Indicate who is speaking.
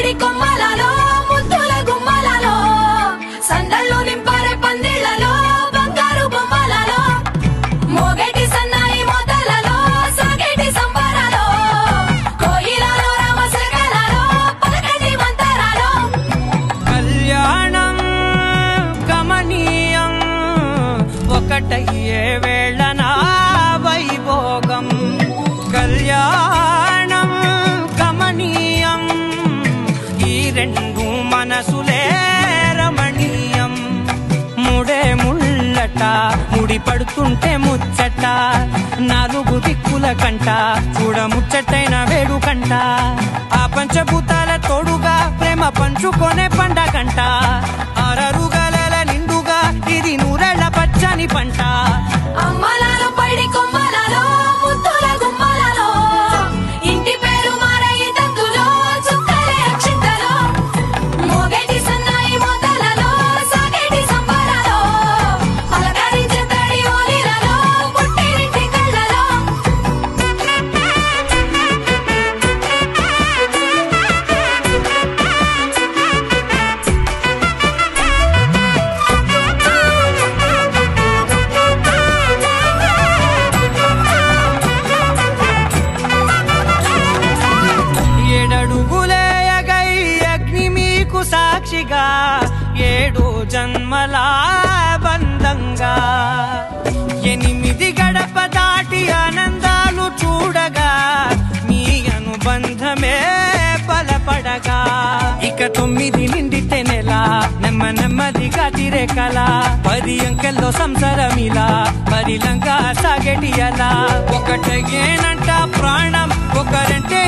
Speaker 1: పైడి కొమ్మలలో ముద్దుల గుమ్మలలో సందళ్ళు నింపారే పందిళ్లలో బంగారు బొమ్మలలో మోగేటి సన్నాయి మోతలలో సాగేటి సంబరాలో కోయిలలో రామశకలలో పలకటి మంతరాలో
Speaker 2: కళ్యాణం గమనీయం ఒకటయ్యే వేళనా వైభోగం కళ్యాణం గమనీయం ఈ రెండు మనసులే రమణీయం ముడే ముళ్ళట ముడి పడుతుంటే ముచ్చట నాలుగు దిక్కుల కంట చూడ ముచ్చటైన వేడుకంట ఆ పంచభూతాల తోడుగా ప్రేమ పంచుకొనే పండగంట ఆరరుగల నిండుగా ఇది నూరెళ్ళ పచ్చని పంట
Speaker 1: అమ్మలలో పైడి కొమ్మలలో ముద్దుల గుమ్మలలో ఇంటి పేరు మారయి తంతులో చుక్కలే అక్షింతలో మోగేటి సన్నాయి మోతలలో సాగేటి సంబరాలో పలకరించే తడి ఓలిలలో పుట్టినింటి కళ్ళలో
Speaker 2: ఏడడుగులేయగై అగ్ని మీకు సాక్షిగా ఏడు జన్మల బంధంగా ఎనిమిది గడప దాటి ఆనందాలు చూడగా మీ అనుబంధమే బలపడగా ఇక 9 నిండితే నెల నెమ్మదిగా తిరే కల 10 అంకెల్లో సంసారమిలా పరిలంగా సాగేటి అలా ఒకటేనంట ప్రాణం ఒకరంటే